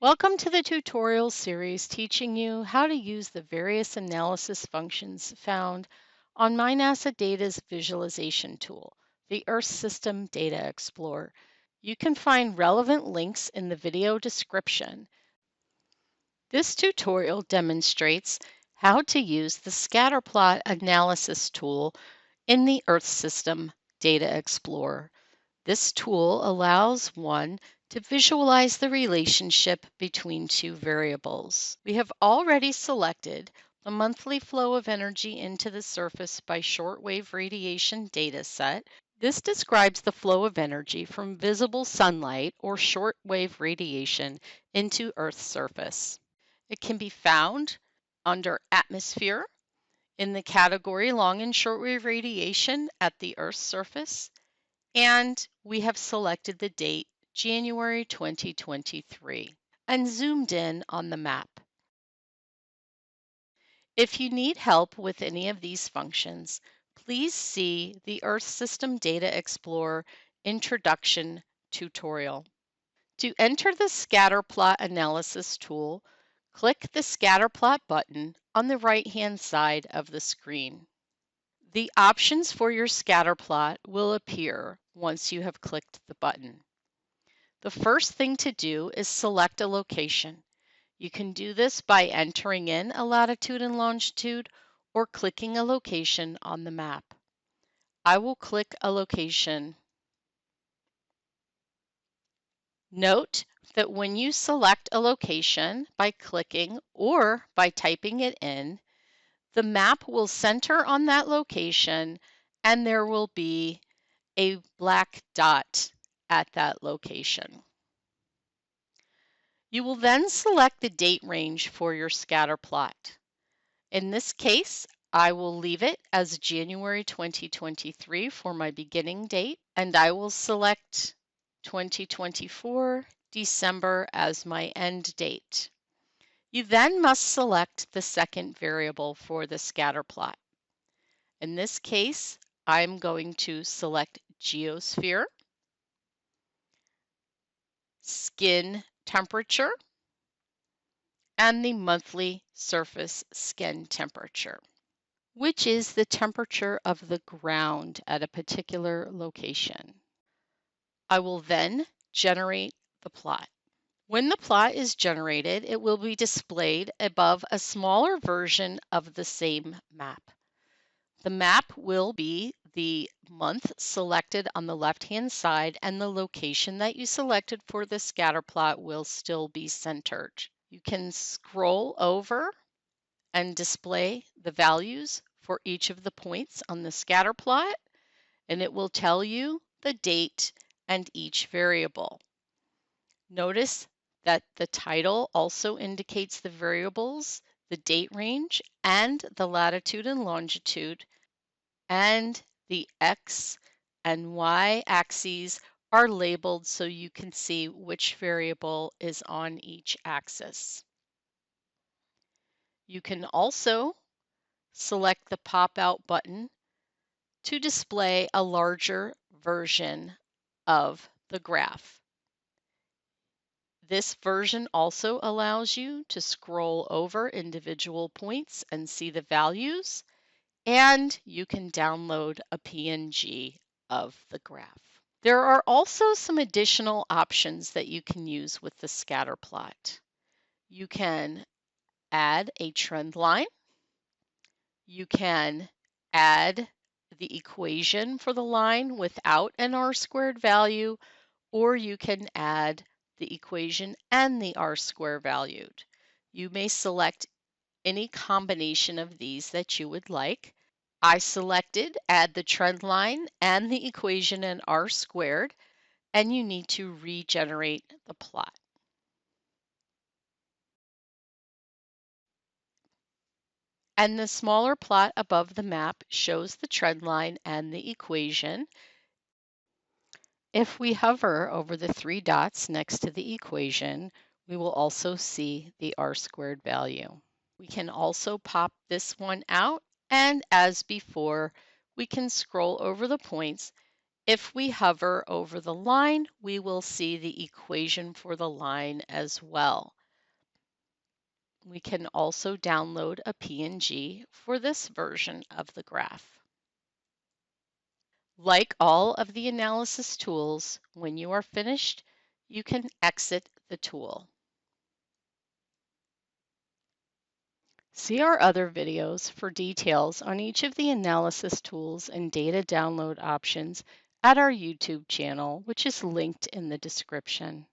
Welcome to the tutorial series teaching you how to use the various analysis functions found on MyNASA Data's visualization tool, the Earth System Data Explorer. You can find relevant links in the video description. This tutorial demonstrates how to use the scatterplot analysis tool in the Earth System Data Explorer. This tool allows one to visualize the relationship between two variables. We have already selected the monthly flow of energy into the surface by shortwave radiation dataset. This describes the flow of energy from visible sunlight or shortwave radiation into Earth's surface. It can be found under Atmosphere in the category Long and Shortwave Radiation at the Earth's surface, and we have selected the date January 2023 and zoomed in on the map. If you need help with any of these functions, please see the Earth System Data Explorer Introduction tutorial. To enter the scatterplot analysis tool, click the scatterplot button on the right-hand side of the screen. The options for your scatterplot will appear once you have clicked the button. The first thing to do is select a location. You can do this by entering in a latitude and longitude or clicking a location on the map. I will click a location. Note that when you select a location by clicking or by typing it in, the map will center on that location and there will be a black dot at that location. You will then select the date range for your scatter plot. In this case, I will leave it as January 2023 for my beginning date, and I will select 2024 December as my end date. You then must select the second variable for the scatter plot. In this case, I'm going to select geosphere, skin temperature, and the monthly surface skin temperature, which is the temperature of the ground at a particular location. I will then generate the plot. When the plot is generated, it will be displayed above a smaller version of the same map. The map will be the month selected on the left-hand side, and the location that you selected for the scatter plot will still be centered. You can scroll over and display the values for each of the points on the scatter plot, and it will tell you the date and each variable. Notice that the title also indicates the variables, the date range, and the latitude and longitude, and the X and Y axes are labeled so you can see which variable is on each axis. You can also select the pop-out button to display a larger version of the graph. This version also allows you to scroll over individual points and see the values, and you can download a PNG of the graph. There are also some additional options that you can use with the scatter plot. You can add a trend line. You can add the equation for the line without an r-squared value, or you can add the equation and the r-squared valued. You may select any combination of these that you would like. I selected add the trend line and the equation and r-squared, and you need to regenerate the plot. And the smaller plot above the map shows the trend line and the equation. If we hover over the three dots next to the equation, we will also see the r-squared value. We can also pop this one out, and as before, we can scroll over the points If we hover over the line, we will see the equation for the line as well. We can also download a PNG for this version of the graph. Like all of the analysis tools, when you are finished, you can exit the tool. See our other videos for details on each of the analysis tools and data download options at our YouTube channel, which is linked in the description.